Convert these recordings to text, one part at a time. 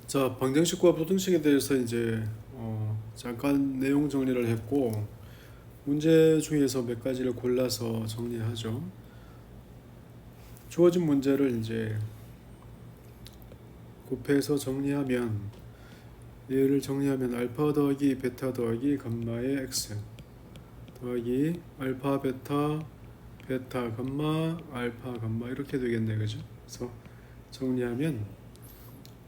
자, 방정식과 부등식에 대해서 이제 잠깐 내용 정리를 했고 문제 중에서 몇 가지를 골라서 정리하죠. 주어진 문제를 이제 곱해서 정리하면 얘를 정리하면 알파 더하기 베타 더하기 감마의 x 더하기 알파 베타 베타 감마 알파 감마 이렇게 되겠네, 그죠? 그래서 정리하면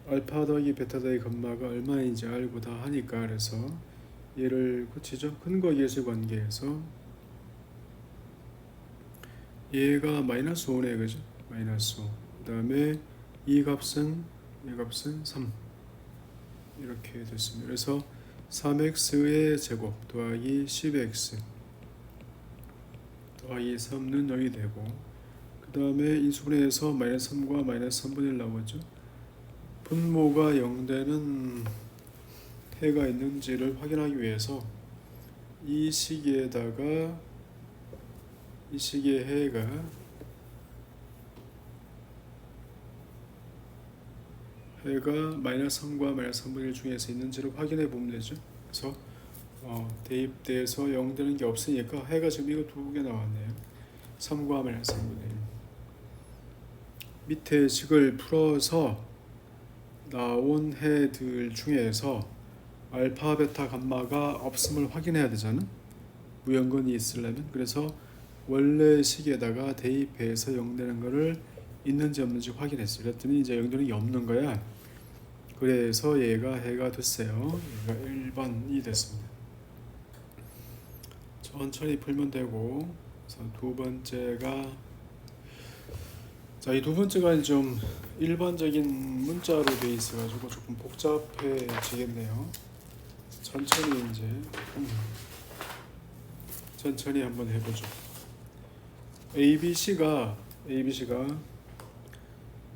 알파 더하기 베타 더하기 감마가 얼마인지 알고 다 하니까, 그래서 얘를 고치죠. 근거 예수 관계에서 얘가 마이너스 5네, 그죠? 마이너스 5. 그 다음에 이 값은 3 이렇게 됐습니다. 그래서 3x의 제곱 더하기 10x 더하기 3는 0이 되고, 그 다음에 인수분해에서 마이너스 3과 마이너스 3분의 1 나오죠. 분모가 0되는 해가 있는지를 확인하기 위해서 이 시기에다가 이 시기의 해가 마이너스 3과 마이너스 3분의 1 중에서 있는지를 확인해 보면 되죠. 그래서 대입돼서 0 되는 게 없으니까 해가 지금 이거 두 개 나왔네요. 3과 마이너스 3분의 1. 밑에 식을 풀어서 나온 해들 중에서 알파, 베타, 감마가 없음을 확인해야 되잖아. 무연근이 있으려면. 그래서 원래 식에다가 대입해서 0 되는 거를 있는지 없는지 확인했어요. 그랬더니 이제 0 되는 게 없는 거야. 그래서 얘가 해가 됐어요. 얘가 1번이 됐습니다. 천천히 풀면 되고, 그래서 두 번째가, 자, 이 두 번째가 좀 일반적인 문자로 돼 있어가지고 조금 복잡해지겠네요. 천천히 한번 해보죠. ABC가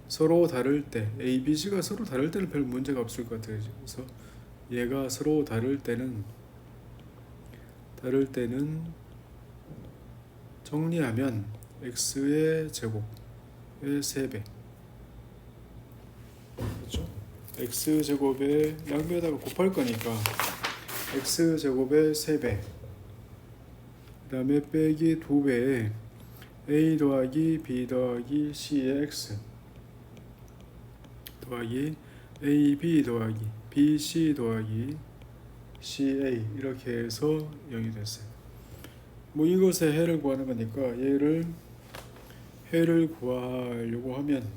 서로 다를 때, ABC가 서로 다를 때는 별 문제가 없을 것 같아요. 그래서 얘가 서로 다를 때는 정리하면 x의 제곱의 3배, 그렇죠? x 제곱에 양변에다가 곱할 거니까 x 제곱의 3배, 그 다음에 빼기 2배에 a 더하기 b 더하기 c의 x 더하기 ab 더하기 bc 더하기 ca 이렇게 해서 0이 됐어요. 뭐 이것의 해를 구하는 거니까 해를 구하려고 하면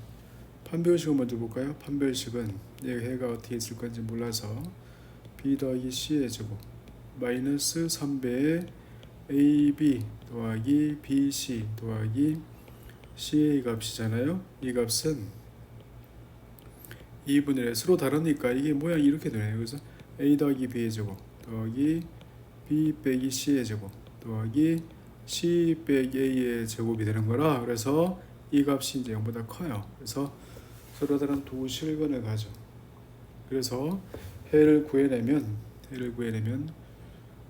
판별식을 먼저 볼까요? 판별식은 얘 해가 어떻게 있을 건지 몰라서 b 더하기 c의 제곱 마이너스 3배의 ab 더하기 bc 더하기 ca 값이잖아요. 이 값은 2분의 1 서로 다르니까 이게 모양이 이렇게 되네요. 그래서 a 더하기 b의 제곱 더하기 b 빼기 c의 제곱 더하기 c 빼기 a의 제곱이 되는 거라, 그래서 이 값이 이제 0보다 커요. 그래서 서로 다른 두 실근을 가죠. 그래서 해를 구해내면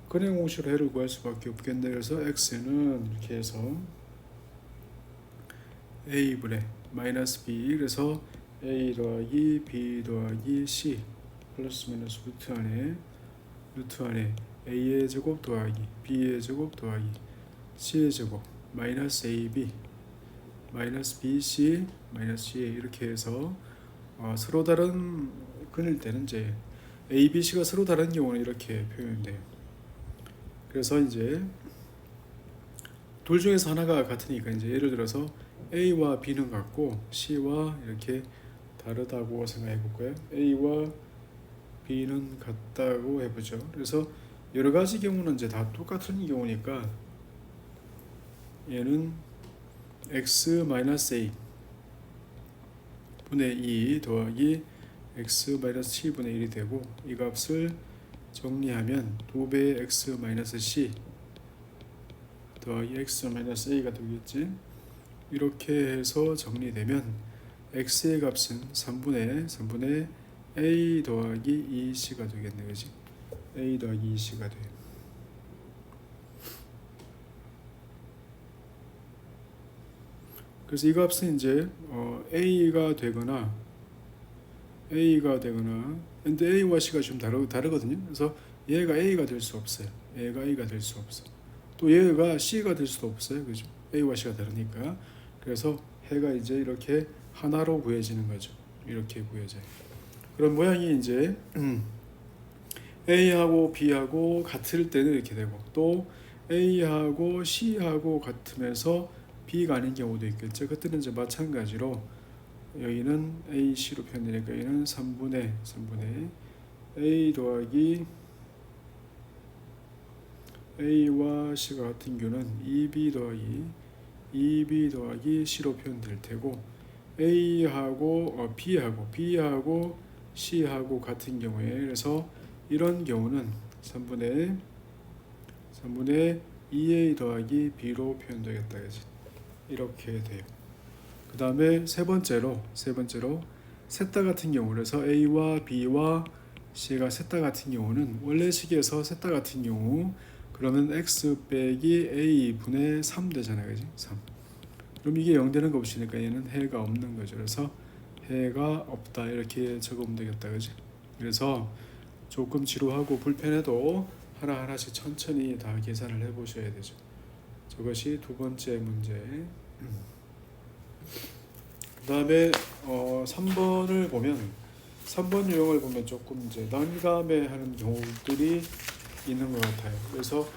근행 공식으로 해를 구할 수밖에 없겠네. 그래서 x는 이렇게 해서 a분의 마이너스 b, 그래서 a 더하기 b 더하기 c 플러스 마이너스 루트 안에 a의 제곱 더하기 b의 제곱 더하기 c의 제곱 마이너스 ab 마이너스 bc 마이너스 ca 이렇게 해서 서로 다른 근일 때는 이제 a, b, c가 서로 다른 경우는 이렇게 표현돼요. 그래서 이제 둘 중에서 하나가 같으니까 이제 예를 들어서 a와 b는 같고 c와 이렇게 다르다고 생각해 볼까요? a와 b는 같다고 해보죠. 그래서 여러 가지 경우는 이제 다 똑같은 경우니까 얘는 x-a 분의 2 더하기 x-7분의 1이 되고, 이 값을 정리하면 2배의 x-c 더하기 x-a가 되겠지. 이렇게 해서 정리되면 x의 값은 3분의 a 더하기 2c가 되겠네, 그지? a 더하기 2c가 돼요. 그래서 이 값은 이제 a가 되거나 A가 되거나, 근데 A와 C가 좀 다르거든요. 그래서 얘가 A가 될 수 없어요. 얘가 A가 될 수 없어. 또 얘가 C가 될 수도 없어요. 그죠? A와 C가 다르니까. 그래서 해가 이제 이렇게 하나로 구해지는 거죠. 이렇게 구해져요. 그런 모양이 이제 A하고 B하고 같을 때는 이렇게 되고, 또 A하고 C하고 같으면서 B가 아닌 경우도 있겠죠. 그때는 이제 마찬가지로 여기는 AC로 표현되니까 여기는 3분의 A 더하기 A와 C가 같은 경우는 2B 더하기 C로 표현될 테고, A하고 B하고 C하고 같은 경우에, 그래서 이런 경우는 3분의 2A 더하기 B로 표현되겠다. 그치? 이렇게 돼요. 그 다음에 세 번째로 셋 다 같은 경우, 그래서 A와 B와 C가 셋 다 같은 경우는 원래 식에서 셋 다 같은 경우 그러면 x 빼기 a 분의 3 되잖아요. 그지? 3. 그럼 이게 0 되는 거 없으니까 얘는 해가 없는 거죠. 그래서 해가 없다 이렇게 적으면 되겠다. 그지? 그래서 조금 지루하고 불편해도 하나하나씩 천천히 다 계산을 해 보셔야 되죠. 저것이 두 번째 문제. 그 다음에 3번을 보면 3번 유형을 보면 조금 이제 난감해 하는 경우들이 있는 것 같아요. 그래서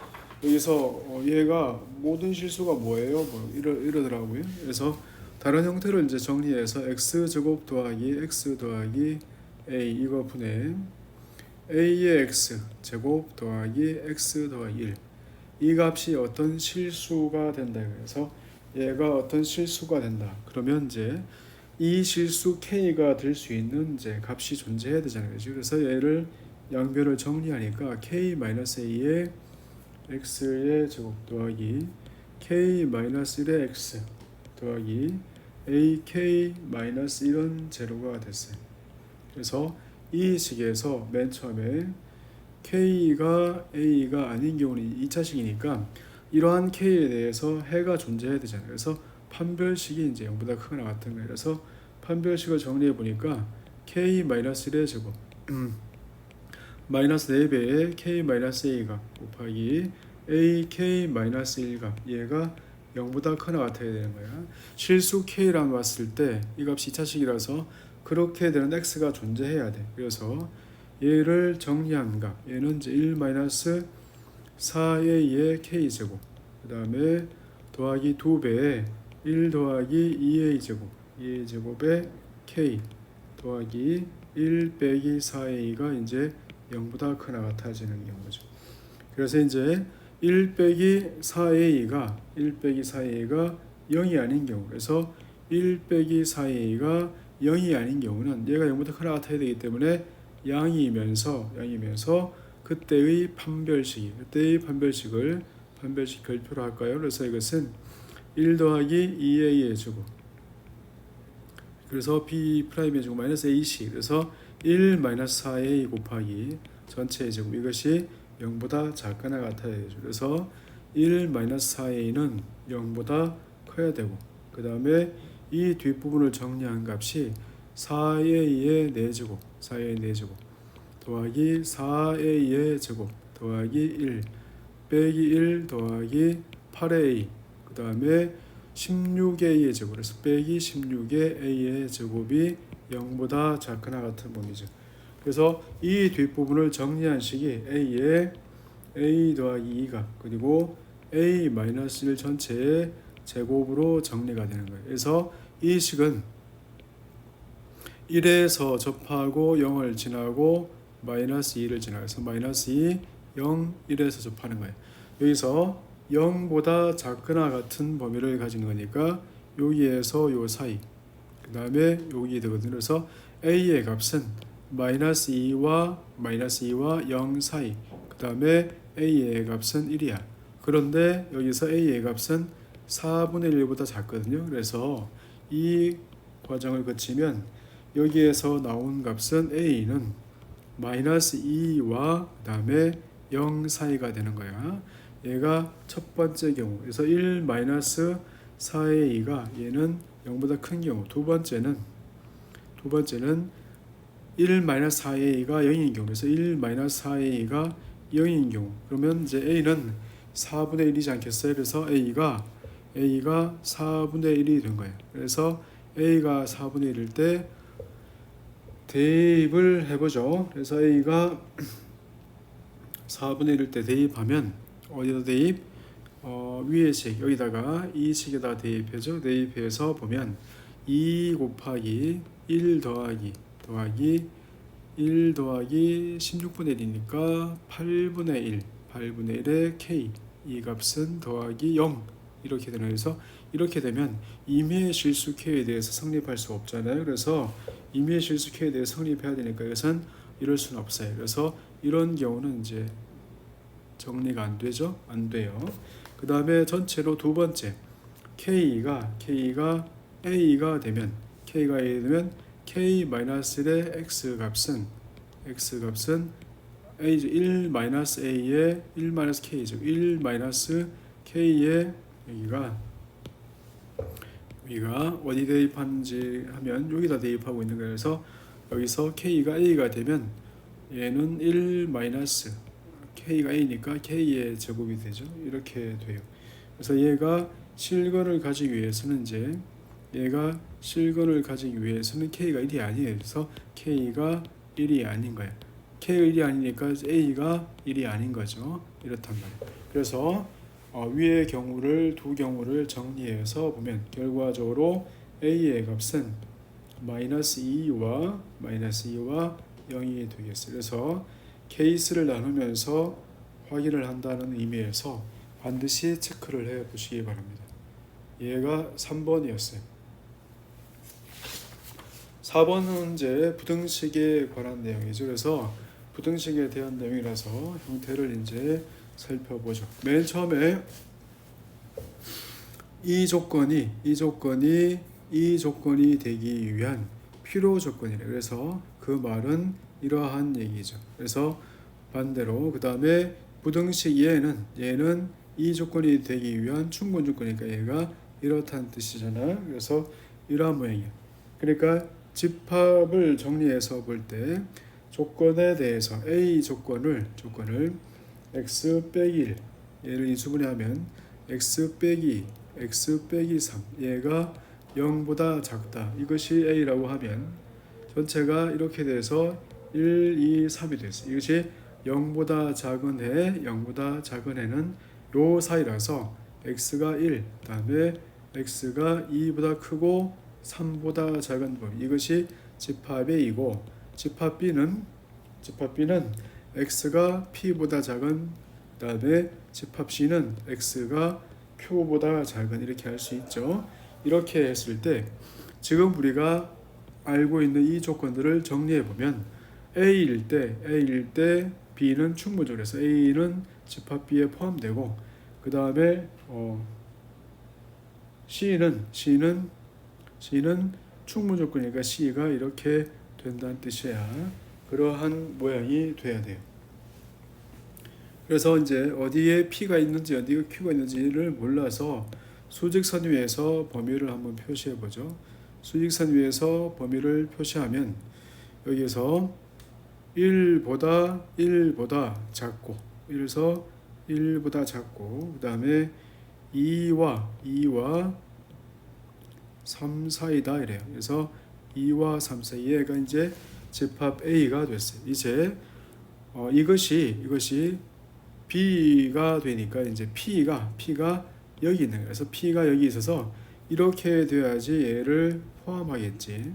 여기서 얘가 모든 실수가 뭐예요? 뭐 이러더라고요. 그래서 다른 형태로 이제 정리해서 x제곱 더하기 x 더하기 a 이거 분의 a의 x 제곱 더하기 x 더하기 1 이 값이 어떤 실수가 된다. 그래서 얘가 어떤 실수가 된다. 그러면 이제 이 실수 k가 될 수 있는 이제 값이 존재해야 되잖아요. 그래서 얘를 양변을 정리하니까 k-a의 x의 제곱 더하기 k-1의 x 더하기 ak-1은 제로가 됐어요. 그래서 이 식에서 맨 처음에 k가 a가 아닌 경우는 2차식이니까 이러한 k에 대해서 해가 존재해야 되잖아요. 그래서 판별식이 이제 0보다 크거나 같은 거예요. 그래서 판별식을 정리해 보니까 k-1의 제곱 마이너스 4배의 k-a가 곱하기 ak-1가 얘가 0보다 크거나 같아야 되는 거야. 실수 k라고 왔을 때 이 값이 2차식이라서 그렇게 되는 x가 존재해야 돼. 그래서 얘를 정리한 값 얘는 이제 1-4a의 k제곱 그 다음에 더하기 2배의 1 더하기 2a 제곱의 k 더하기 1 빼기 4a가 이제 0보다 크거나 같아지는 경우죠. 그래서 이제 1 빼기 4a가 0이 아닌 경우, 그래서 1 빼기 4a가 0이 아닌 경우는 얘가 0보다 크거나 같아야 되기 때문에 양이면서 그때의 판별식을 별표로 할까요? 그래서 이것은 1 더하기 2a의 제곱 그래서 b'의 제곱 마이너스 ac 그래서 1 마이너스 4a 곱하기 전체의 제곱 이것이 0보다 작거나 같아야 되죠. 그래서 1 마이너스 4a는 0보다 커야 되고 그 다음에 이 뒷부분을 정리한 값이 4a의 4제곱 더하기 4a의 제곱 더하기 1 빼기 1 더하기 8a 그 다음에 16a의 제곱 그래서 빼기 16의 a의 제곱이 0보다 작거나 같은 범위죠. 그래서 이 뒷부분을 정리한 식이 a의 a 더하기 2가 그리고 a-1 전체의 제곱으로 정리가 되는 거예요. 그래서 이 식은 1에서 접하고 0을 지나고 마이너스 2를 지나서 마이너스 2, 0, 1에서 접하는 거예요. 여기서 0보다 작거나 같은 범위를 가진 거니까 여기에서 요 사이 그 다음에 여기 되거든요. 그래서 a의 값은 마이너스 2와 0 사이 그 다음에 a의 값은 1이야. 그런데 여기서 a의 값은 4분의 1보다 작거든요. 그래서 이 과정을 거치면 여기에서 나온 값은 a는 마이너스 2와 그 다음에 0 사이가 되는 거야. 얘가 첫 번째 경우. 그래서 1 마이너스 4a가 얘는 0보다 큰 경우. 두 번째는 1-4a가 0인 경우, 그래서 1-4a가 0인 경우, 그러면 이제 a는 4분의 1이지 않겠어요? 그래서 a가 4분의 1이 된 거예요. 그래서 a가 4분의 1일 때 대입을 해보죠. 그래서 a가 4분의 1일 때 대입하면 어디다 대입? 위의 식 여기다가 이 식에다 대입해줘. 대입해서 보면 2 곱하기 1 더하기 1 더하기 16분의 1이니까 8분의 1의 k, 이 값은 더하기 0 이렇게 되는. 그래서 이렇게 되면 임의의 실수 k에 대해서 성립할 수 없잖아요. 그래서 임의의 실수 k에 대해서 성립해야 되니까 이것은 이럴 수는 없어요. 그래서 이런 경우는 이제 정리가 안 되죠. 안 돼요. 그 다음에 전체로 두 번째 k가 a가 되면 k-1의 x 값은 a 1-a의 1-k죠. 1-k의 여기가 어디 대입하는지 하면 여기다 대입하고 있는 거예요. 그래서 여기서 k가 a가 되면 얘는 1-k가 a니까 k의 제곱이 되죠. 이렇게 돼요. 그래서 얘가 실근을 가지기 위해서는 k가 1이 아니에요. 그래서 k가 1이 아닌 거예요. k가 1이 아니니까 a가 1이 아닌 거죠. 이렇단 말이에요. 그래서 위의 경우를 두 경우를 정리해서 보면 결과적으로 a의 값은 -2와 0이 되겠어요. 그래서 케이스를 나누면서 확인을 한다는 의미에서 반드시 체크를 해 보시기 바랍니다. 얘가 3번이었어요. 4번은 이제 부등식에 관한 내용이죠. 그래서 부등식에 대한 내용이라서 형태를 이제 살펴보죠. 맨 처음에 이 조건이 되기 위한 필요 조건이래. 그래서 그 말은 이러한 얘기죠. 그래서 반대로 그 다음에 부등식 얘는 이 조건이 되기 위한 충분 조건이니까 얘가 이렇다는 뜻이잖아. 그래서 이러한 모양이야. 그러니까 집합을 정리해서 볼 때 조건에 대해서 A 조건을 x 빼기 1 얘를 인수분해하면 x 빼기 3 얘가 0보다 작다. 이것이 A라고 하면 전체가 이렇게 돼서 1, 2, 3이 됐어요. 이것이 0보다 작은 해는 요 사이라서 x가 1, 다음에 x가 2보다 크고 3보다 작은 범위. 이것이 집합 A이고 집합 B는 x가 p보다 작은, 다음에 집합 C는 x가 q보다 작은, 이렇게 할 수 있죠. 이렇게 했을 때 지금 우리가 알고 있는 이 조건들을 정리해 보면 A일 때 B는 충분죠. 그래서 A는 집합 B에 포함되고 그 다음에 C는 충분 조건이니까 C가 이렇게 된다는 뜻이야. 그러한 모양이 돼야 돼요. 그래서 이제 어디에 P가 있는지 어디에 Q가 있는지를 몰라서 수직선 위에서 범위를 한번 표시해 보죠. 수직선 위에서 범위를 표시하면 여기서 1보다 작고, 그래서 1보다 작고, 그 다음에 2와 3 사이다 이래요. 그래서 2와 3 사이, 얘가 이제 집합 A가 됐어요. 이제 이것이 B가 되니까 이제 P가 여기 있는 거예요. 그래서 P가 여기 있어서 이렇게 돼야지 얘를 포함하겠지.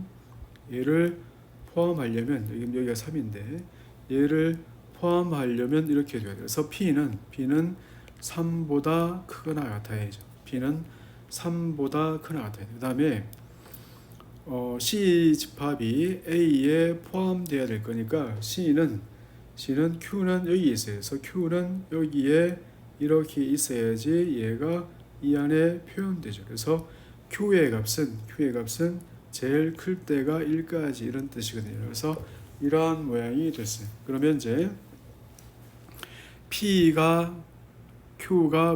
얘를 포함하려면 여기가 3인데 얘를 포함하려면 이렇게 돼야 돼요. 그래서 P는 3보다 크거나 같아야죠. P는 3보다 크거나 같아야 돼요. 그 다음에 C 집합이 A에 포함되어야 될 거니까 Q는 여기 있어요. 그래서 Q는 여기에 이렇게 있어야지 얘가 이 안에 표현되죠. 그래서 Q의 값은 제일 클 때가 1까지 이런 뜻이거든요. 그래서 이러한 모양이 됐어요. 그러면 이제 Q가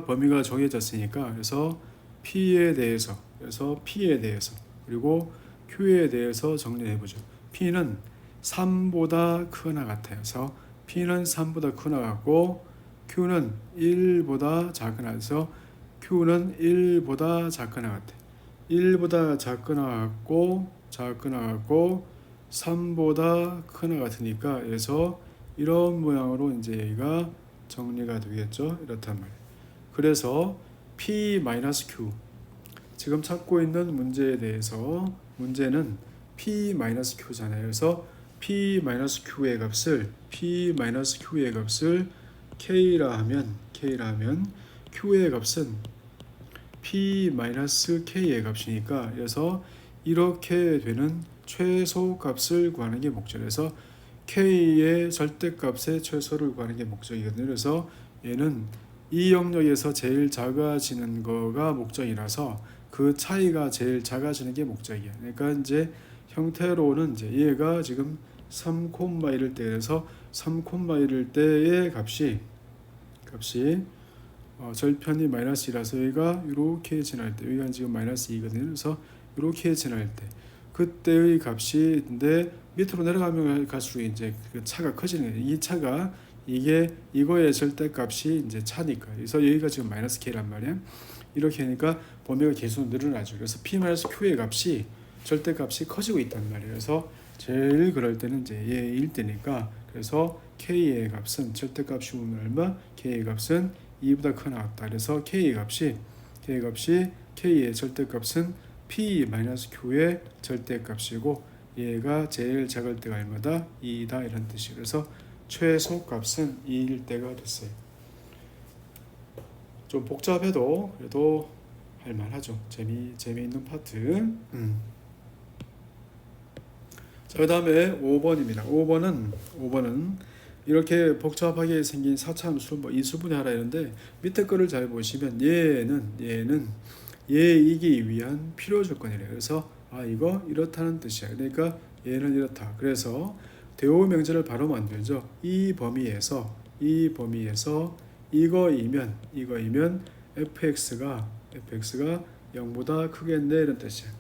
범위가 정해졌으니까 그래서 P에 대해서 그리고 Q에 대해서 정리해 보죠. P는 3보다 크거나 같아요. 그래서 P는 3보다 크거나 같고 Q는 1보다 작거나 해서 Q는 1보다 작거나 같아. 1보다 작거나 같고 3보다 크거나 같으니까 그래서 이런 모양으로 이제 얘가 정리가 되겠죠. 이렇단 말이에요. 그래서 P-Q 지금 찾고 있는 문제에 대해서 문제는 P-Q잖아요. 그래서 P-Q의 값을 K라 하면 Q의 값은 P-K의 값이니까 그래서 이렇게 되는 최소값을 구하는 게 목적이라서 K의 절대값의 최소를 구하는 게 목적이거든요. 그래서 얘는 이 영역에서 제일 작아지는 거가 목적이라서 그 차이가 제일 작아지는 게 목적이야. 그러니까 이제 형태로는 이제 얘가 지금 3,1일 때 그래서 3,1일 때의 값이 절편이 마이너스이라서 여기가 이렇게 지날 때 여기가 지금 마이너스 2거든요. 그래서 이렇게 지날 때 그때의 값이 근데 밑으로 내려가면 갈수록 이제 그 차가 커지는 거예요. 이 차가 이거의 절대값이 이제 차니까. 그래서 여기가 지금 마이너스 K란 말이에요. 이렇게 하니까 범위가 계속 늘어나죠. 그래서 P-Q의 값이 절대값이 커지고 있단 말이에요. 그래서 제일 그럴 때는 이제 얘일 때니까 그래서 K의 값은 절대값이 오면 얼마? K의 값은 2보다 크거나 같다. 그래서 K의 값이 K의 절대값은 P-Q의 절대값이고 얘가 제일 작을 때가 얼마다? 2다 이런 뜻이. 그래서 최소값은 2일 때가 됐어요. 좀 복잡해도 그래도 할만하죠. 재미있는 파트. 자, 그 다음에 5번입니다. 5번은 이렇게 복잡하게 생긴 4차함수를 뭐 이수분해하라 이런데 밑에 거를 잘 보시면 얘는 얘이기 위한 필요 조건이래요. 그래서 이거 이렇다는 뜻이야. 그러니까 얘는 이렇다. 그래서 대오 명제를 바로 만들죠. 이 범위에서 이거이면 fx가 0보다 크겠네 이런 뜻이야.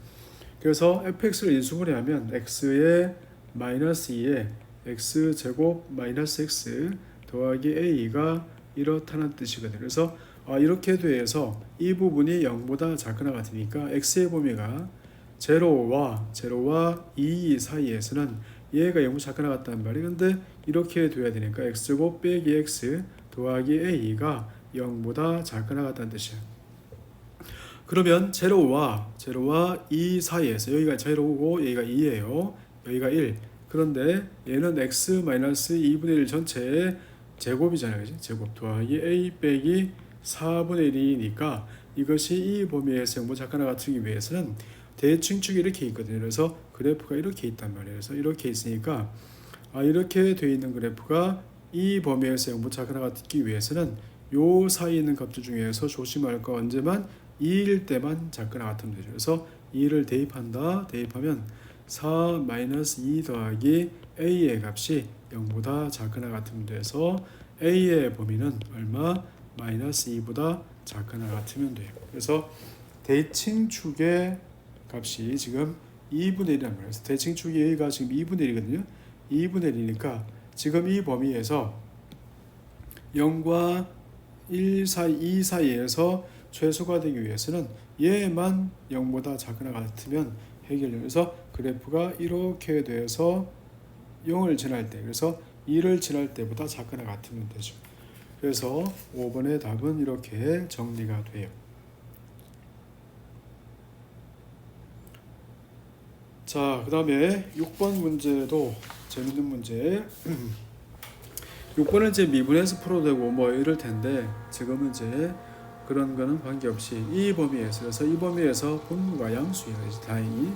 그래서 fx를 인수분해하면 x의 마이너스 2에 x제곱 마이너스 x 더하기 a가 이렇다는 뜻이거든요. 그래서 이렇게 돼서 이 부분이 0보다 작거나 같으니까 x의 범위가 제로와 2 사이에서는 얘가 0보다 작거나 같다는 말이에요. 근데 이렇게 돼야 되니까 x제곱 빼기 x 더하기 a가 0보다 작거나 같다는 뜻이에요. 그러면 제로와 2 사이에서 여기가 제로고 여기가 2예요. 여기가 1. 그런데 얘는 x-2분의 1 전체의 제곱이잖아요. 그치? 제곱 더하기 a 빼기 4분의 1이니까 이것이 이 범위에서 0보다 작거나 같기 위해서는 대칭축이 이렇게 있거든요. 그래서 그래프가 이렇게 있단 말이에요. 그래서 이렇게 있으니까 이렇게 돼 있는 그래프가 이 범위에서 0보다 작거나 같기 위해서는 요 사이에 있는 값들 중에서 조심할 거 언제만 2일 때만 작거나 같으면 되죠. 그래서 2를 대입하면 4-2 더하기 a의 값이 0보다 작거나 같으면 돼서 a의 범위는 얼마? 마이너스 2보다 작거나 같으면 돼요. 그래서 대칭축의 값이 지금 2분의 1이란 말이에요. 그래서 대칭축이 a가 지금 2분의 1이거든요. 2분의 1이니까 지금 이 범위에서 0과 2 사이에서 최소가 되기 위해서는 얘만 0보다 작거나 같으면 해결되면서 그래프가 이렇게 돼서 0을 지날 때 그래서 2를 지날 때보다 작거나 같으면 되죠. 그래서 5번의 답은 이렇게 정리가 돼요. 자, 그 다음에 6번 문제도 재밌는 문제. 6번은 이제 미분해서 풀어도 되고 뭐 이럴 텐데 지금은 이제 그런 거는 관계없이 이 범위에서 그래서 이 범위에서 분모가 양수예요. 다행히.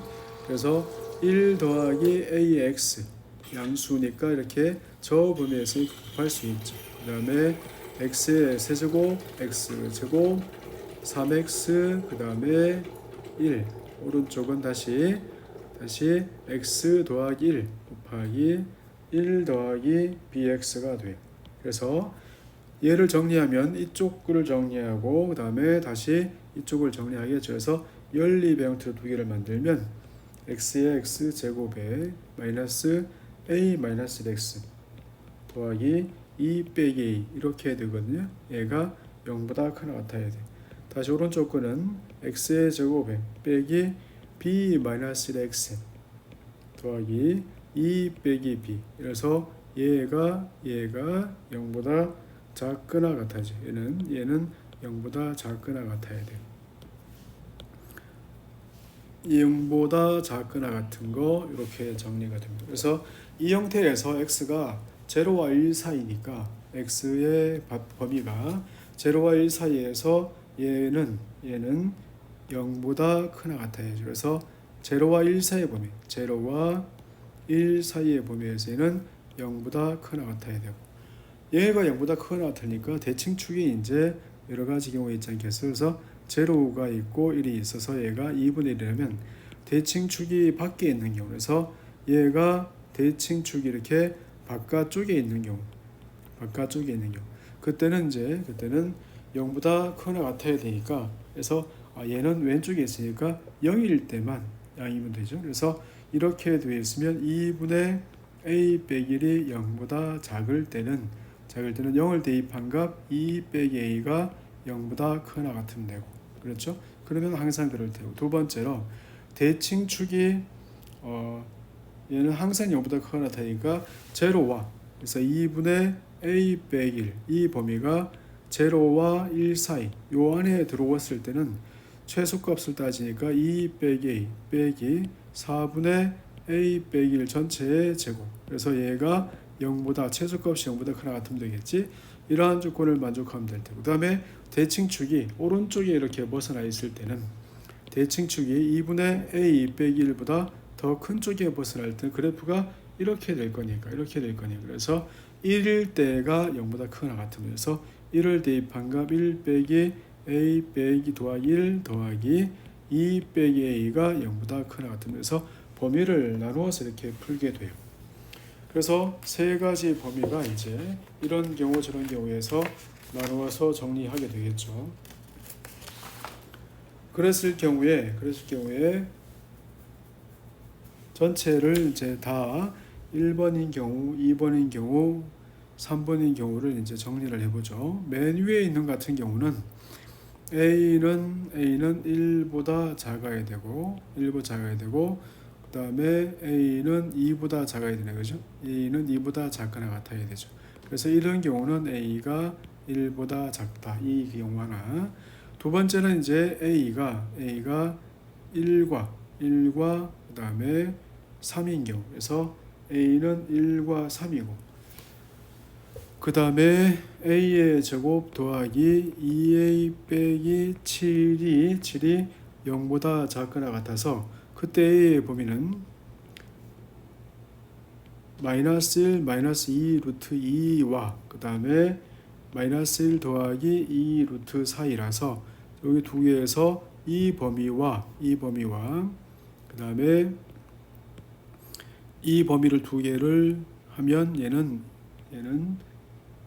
그래서 1 더하기 ax 양수니까 이렇게 저 범위에서 곱할 수 있죠. 그 다음에 x의 세제곱 x제곱 3x 그 다음에 1 오른쪽은 다시 x 더하기 1 곱하기 1 더하기 bx가 돼요. 그래서 얘를 정리하면 이쪽 을 정리하고 그 다음에 다시 이쪽을 정리하겠죠. 그래서 연립의 형태로 두 개를 만들면 x의 x제곱에 마이너스 a-x 더하기 2 빼기 a 이렇게 되거든요. 얘가 0보다 크나 같아야 돼. 다시 오른쪽 거는 x의 제곱에 빼기 b-x 더하기 2 빼기 b. 그래서 얘가 0보다 작거나 같아져. 얘는 0보다 작거나 같아야 돼. 0보다 작거나 같은 거 이렇게 정리가 됩니다. 그래서 이 형태에서 x가 0와 1 사이니까 x의 범위가 0와 1 사이에서 얘는 0보다 크나 같아야죠. 그래서 0와 1 사이의 범위, 0와 1 사이의 범위에서는 0보다 크나 같아야 되고, 얘가 0보다 크나 같으니까 대칭축이 이제 여러 가지 경우에 있지 않겠어요? 그래서 0가 있고 1이 있어서 얘가 2분의 1이라면 대칭축이 밖에 있는 경우, 그래서 얘가 대칭축이 이렇게 바깥쪽에 있는 경우, 그때는 0보다 크나 같아야 되니까, 그래서 얘는 왼쪽에 있으니까 0일 때만 양이면 되죠. 그래서 이렇게 되어 있으면 2분의 a 빼기 1이 0보다 작을 때는 0을 대입한 값 2 빼기 a가 0보다 크나 같으면 되고, 그렇죠? 그러면 항상 그럴 테고, 두 번째로 대칭축이 얘는 항상 0보다 크거나 같으니까 제로와, 그래서 2분의 a 빼기 1, 이 범위가 0와 1 사이 요 안에 들어왔을 때는 최소값을 따지니까 2 빼기 a 빼기 4분의 a 빼기 1 전체의 제곱. 그래서 얘가 0보다 최소값이 0보다 크나 같으면 되겠지. 이러한 조건을 만족하면 될 테고, 그 다음에 대칭축이 오른쪽에 이렇게 벗어나 있을 때는 대칭축이 2분의 a 빼기 1보다 더 큰 쪽에 벗어날 때 그래프가 이렇게 될 거니까 그래서 1일 때가 0보다 크거나 같으면서 1을 대입한 값 1 빼기 a 빼기 더하기 1 더하기 2 빼기 a가 0보다 크거나 같으면서 범위를 나누어서 이렇게 풀게 돼요. 그래서 세 가지 범위가 이제 이런 경우 저런 경우에서 나누어서 정리하게 되겠죠. 그랬을 경우에 전체를 이제 다 1번인 경우, 2번인 경우, 3번인 경우를 이제 정리를 해보죠. 맨 위에 있는 같은 경우는 A는 1보다 작아야 되고, 그 다음에 A는 2보다 작아야 되는 거죠. A는 2보다 작거나 같아야 되죠. 그래서 이런 경우는 A가 1보다 작다. 이 경우 하나. 두 번째는 이제 A가 1과 그 다음에 3인 경우. 그래서 A는 1과 3이고, 그 다음에 A의 제곱 더하기 2A 빼기 7이 0보다 작거나 같아서 그때 A의 범위는 마이너스 1, 마이너스 2 루트 2와 그 다음에 마이너스 1 더하기 2 루트 4이라서 여기 두 개에서 이 범위와 그 다음에 이 범위를 두 개를 하면 얘는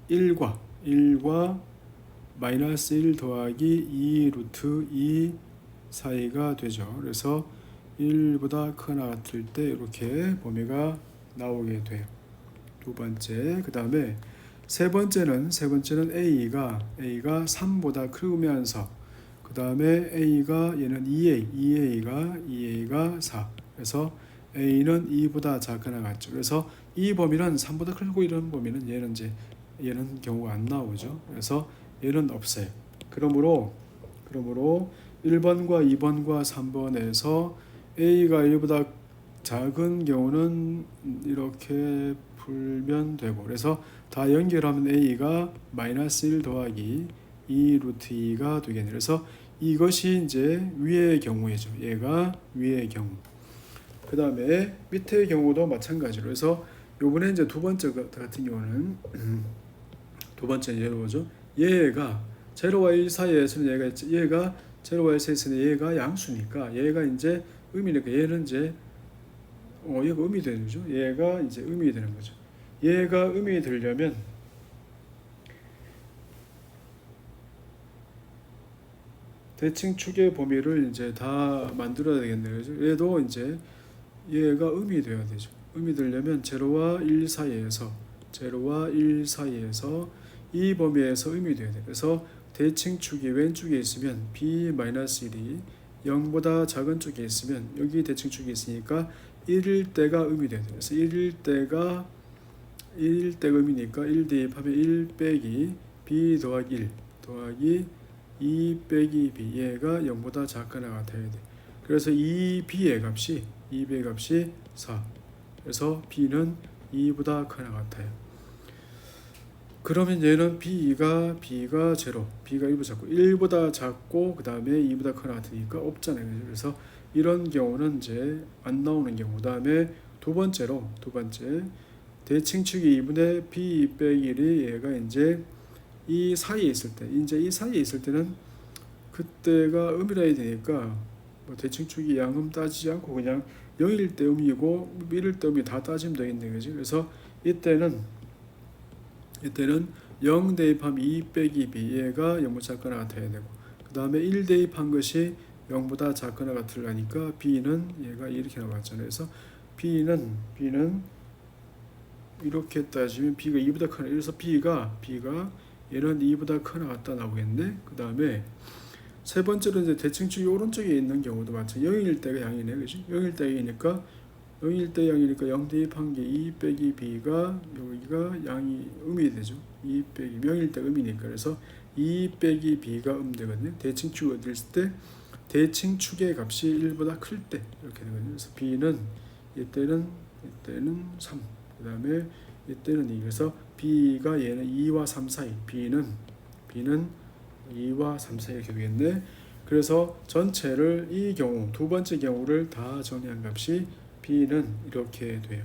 1과 마이너스 1 더하기 2 루트 2 사이가 되죠. 그래서 1보다 크거나 같을 때 이렇게 범위가 나오게 돼요. 두 번째, 그 다음에 세 번째는 A가 3보다 크면서 그 다음에 A가 얘는 2A가 4. 그래서 A는 2보다 작거나 같죠. 그래서 이 범위는 3보다 크고 이런 범위는 얘는 경우가 안 나오죠. 그래서 얘는 없어요. 그러므로 1번과 2번과 3번에서 A가 1보다 작은 경우는 이렇게 풀면 되고, 그래서 다 연결하면 A가 마이너스 1 더하기 2 루트 2가 되겠네요. 그래서 이것이 이제 위의 경우이죠. 얘가 위의 경우. 그 다음에 밑의 경우도 마찬가지로 해서 요번에 이제 두 번째 같은 경우는 두 번째 예로 보죠. 얘가 0와 1 사이에서는 얘가 0와 1 사이에서는 얘가 양수니까 얘가 이제 음이니까 얘는 이제 얘가 음이 되는 거죠. 얘가 이제 음이 되는 거죠. 얘가 음이 되려면 대칭축의 범위를 이제 다 만들어야 되겠네요. 그죠? 얘도 이제 얘가 음이 되어야 되죠. 음이 되려면 제로와 1 사이에서 이 범위에서 음이 돼야 돼. 그래서 대칭축이 왼쪽에 있으면 b-1이 0보다 작은 쪽에 있으면 여기 대칭축이 있으니까 1일 때가 음이 돼야 돼. 그래서 1일 때가 음이니까 1 대입하면 1 빼기 b 더하기 1 더하기 2 빼기 b 얘가 0보다 작거나 같아야 돼. 그래서 2b의 값이 4. 그래서 b는 2보다 크거나 같아요. 그러면 얘는 b가 제로, b가 1보다 작고 1보다 작고 그 다음에 2보다 크거나 같으니까 없잖아요. 그래서 이런 경우는 이제 안 나오는 경우. 그 다음에 두 번째 대칭축이 2분의 b 빼기 1이 얘가 이제 이 사이에 있을 때는 그때가 음이라 해야 되니까 뭐 대칭축이 양음 따지지 않고 그냥 0일 때 음이고 1일 때 음이 다 따지면 되겠네, 그지? 그래서 이때는 0 대입하면 2 빼기 b 얘가 0보다 작거나 같아야 되고 그 다음에 1 대입한 것이 0보다 작거나 같으려니까 b는 얘가 이렇게 나왔잖아요. 그래서 b는 이렇게 따지면 b가 2보다 크나, 그래서 b가 얘는 2보다 크나 같다 나오겠네. 그 다음에 세 번째로 이제 대칭축이 오른쪽에 있는 경우도 마찬가지. 0일 때가 양이네, 그지? 0일 때 0이니까 0 대입한 게 2 빼기 b가 여기가 양이 음이 되죠. 2 빼기 0일 때 음이니까 그래서 2 빼기 b가 되거든요. 대칭축이 어디 있을 때 대칭축의 값이 1보다 클 때 이렇게 되거든요. 그래서 b는 이때는 3. 그 다음에 이때는 2. 그래서 b가 얘는 2와 3 사이. b는 2와 3 사이 이렇게 되겠네. 그래서 전체를 이 경우 두 번째 경우를 다 정리한 값이 b는 이렇게 돼요.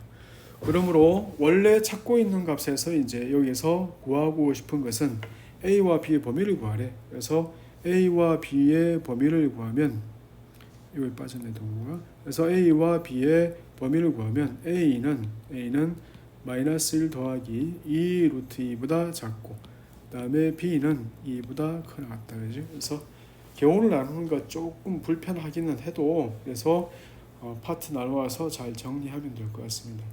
그러므로 원래 찾고 있는 값에서 이제 여기서 구하고 싶은 것은 a와 b의 범위를 구하래. 그래서 a와 b의 범위를 구하면 여기 빠졌네 동구가. 그래서 a와 b의 범위를 구하면 a는 마이너스 1 더하기 2 루트 2보다 작고 그 다음에 b는 2보다 크나 같다, 그죠? 그래서 경우를 나누는 거 조금 불편하기는 해도 그래서 파트 나누어서 잘 정리하면 될 것 같습니다.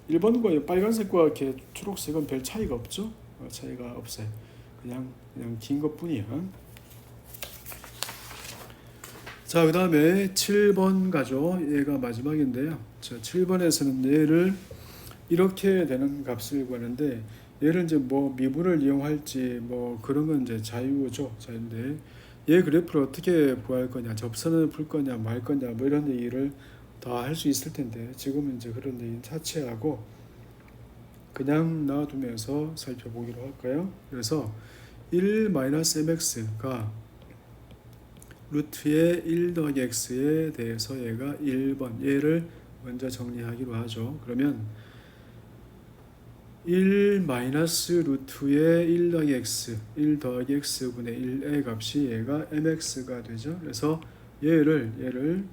1번과 빨간색과 이렇게 초록색은 별 차이가 없죠? 차이가 없어요. 그냥 긴 것뿐이야. 자, 그 다음에 7번 가죠. 얘가 마지막인데요. 자, 7번에서는 얘를 이렇게 되는 값을 구하는데 얘를 이제 뭐 미분을 이용할지 뭐 그런 건 이제 자유인데 얘 그래프를 어떻게 구할 거냐, 접선을 풀 거냐 말 거냐 뭐 이런 얘기를 다 할 수 있을 텐데 지금은 이제 그런 얘기는 차치하고 그냥 놔두면서 살펴보기로 할까요? 그래서 1-mx가 루트의 1 더하기 x에 대해서 얘가 1번 얘를 먼저 정리하기로 하죠. 그러면 1 마이너스 루트의 1 더하기 x분의 1의 값이 얘가 mx가 되죠. 그래서 얘를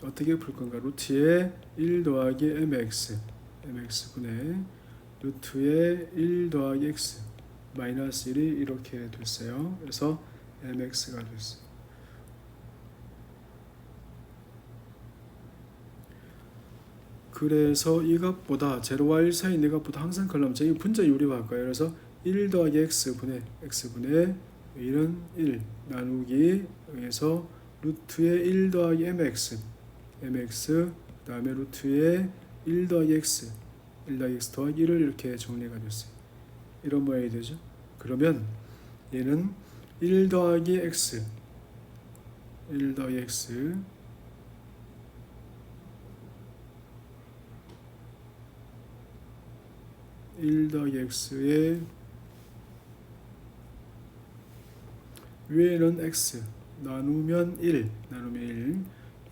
어떻게 풀 건가? 루트의 1 더하기 mx분의 루트의 1 더하기 x 마이너스 1이 이렇게 됐어요. 그래서 mx가 됐어요. 그래서 이 값보다 제로와 1 사이 네 값보다 항상 클러면 이 분자 유리화할 거예요. 그래서 1 더하기 x분의 1은 1 나누기 여기서 루트의 1 더하기 mx 그 다음에 루트의 1 더하기 x 더하기 1을 이렇게 정리가 됐어요. 이런 모양이 되죠. 그러면 얘는 1 더하기 x 1 더하기 x의 위에는 x 나누면 1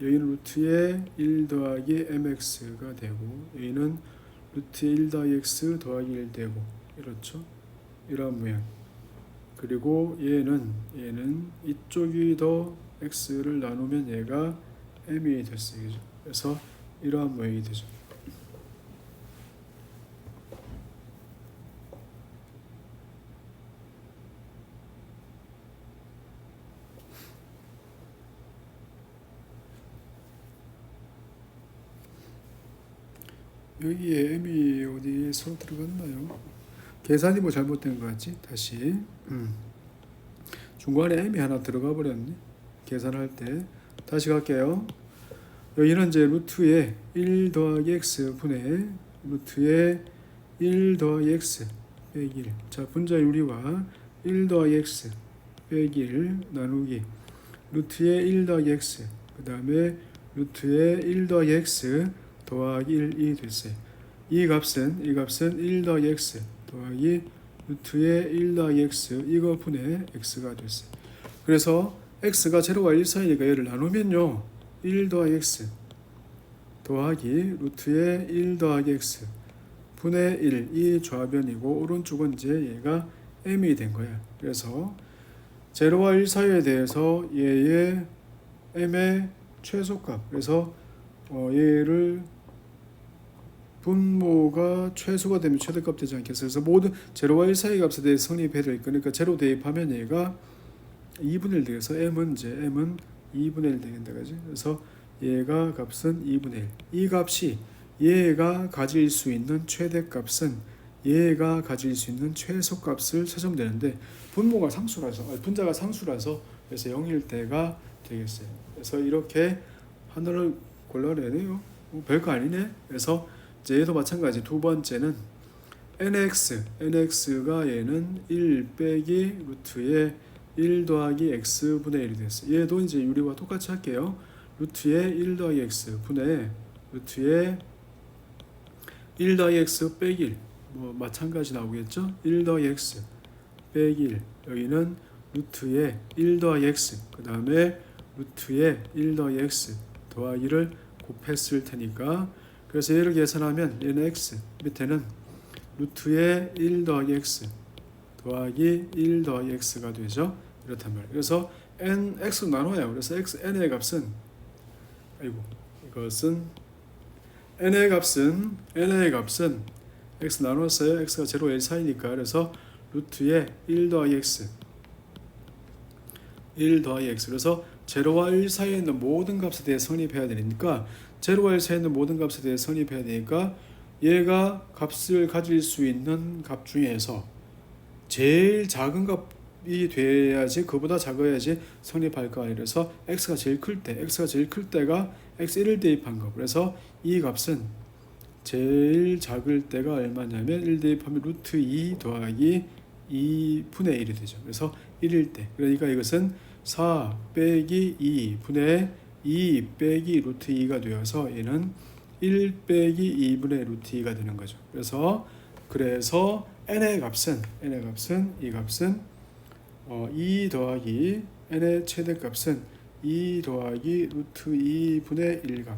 여기는 루트의 1 더하기 mx가 되고 여기는 루트의 1 더하기 x 더하기 1 되고 이렇죠. 이런 모양. 그리고 얘는 이쪽이 더 x를 나누면 얘가 m이 됐어요. 그래서 이러한 모양이 되죠. 여기에 m이 어디에 서로 들어갔나요? 계산이 뭐 잘못된 거 같지? 다시 중간에 m이 하나 들어가 버렸네. 계산할 때 다시 갈게요. 여기는 이제 루트에 1 더하기 x 분의 루트에 1 더하기 x 빼기 1. 자, 분자유리와 1 더하기 x 빼기 1 나누기 루트에 1 더하기 x 그 다음에 루트에 1 더하기 x 더하기 1이 됐어요. 이 값은 1 더하기 x 더하기 루트에 1 더하기 x 이거 분의 x가 됐어요. 그래서 x가 0과 1 사이니까 얘를 나누면요 1 더하기 x 더하기 루트에 1 더하기 x 분의 1 이 좌변이고 오른쪽은 이제 얘가 m이 된 거야. 그래서 0와 1 사이에 대해서 얘의 m의 최소값 그래서 얘를 분모가 최소가 되면 최대값 되지 않겠어요? 그래서 모든 0와 1 사이 값에 대해서 성립해야 될 거니까 0 대입하면 얘가 2분의 1 되겠어. m은 2분의 1 되겠다. 그지? 그래서 얘가 값은 2분의 1. 이 값이 얘가 가질 수 있는 최대값은 얘가 가질 수 있는 최소값을 찾으면 되는데 분모가 상수라서 분자가 상수라서 그래서 0일 때가 되겠어요. 그래서 이렇게 하나를 골라내야 돼요. 별거 아니네. 그래서 이제 얘도 마찬가지. 두 번째는 nx가 얘는 1 빼기 루트에 1 더하기 x분의 1이 됐어요. 얘도 이제 유리와 똑같이 할게요. 루트에 1 더하기 x 분의 루트에 1 더하기 x 빼기 1 뭐 마찬가지 나오겠죠? 1 더하기 x 빼기 1 여기는 루트에 1 더하기 x 그 다음에 루트에 1 더하기 x 더하기를 곱했을 테니까 그래서 얘를 계산하면 얘는 x 밑에는 루트에 1 더하기 x 더하기 1 더하기 x가 되죠. 이렇단 말이에요. 그래서 x로 나눠요. 그래서 n의 값은 이것은 n의 값은 x 나눴어요. x가 0와 1 사이니까 그래서 루트에 1 더하기 x 그래서 0와 1 사이에 있는 모든 값에 대해 성립해야 되니까 0와 1 사이에 있는 모든 값에 대해 성립해야 되니까 얘가 값을 가질 수 있는 값 중에서 제일 작은 값이 돼야지 그보다 작아야지 성립할 거 아니에요. 그래서 x가 제일 클 때가 x1을 대입한 거. 그래서 이 값은 제일 작을 때가 얼마냐면 1 대입하면 루트 2 더하기 2분의 1이 되죠. 그래서 1일 때 그러니까 이것은 4 빼기 2 분의 2 빼기 루트 2가 되어서 얘는 1 빼기 2분의 루트 2가 되는 거죠. 그래서 n의 값은 이 값은 2 더하기 n의 최대값은 2 더하기 루트 2분의 1값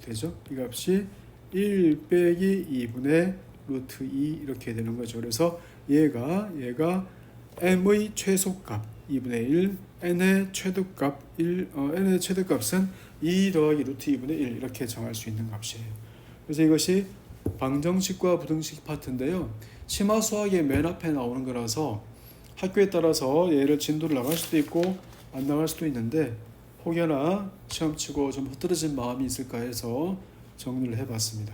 되죠. 이 값이 1 빼기 2분의 루트 2 이렇게 되는 거죠. 그래서 얘가 m의 최소값 2분의 1 n의 최대값은 2 더하기 루트 2분의 1 이렇게 정할 수 있는 값이에요. 그래서 이것이 방정식과 부등식 파트인데요. 심화 수학의 맨 앞에 나오는 거라서 학교에 따라서 얘를 진도를 나갈 수도 있고 안 나갈 수도 있는데 혹여나 시험 치고 좀 흐트러진 마음이 있을까 해서 정리를 해봤습니다.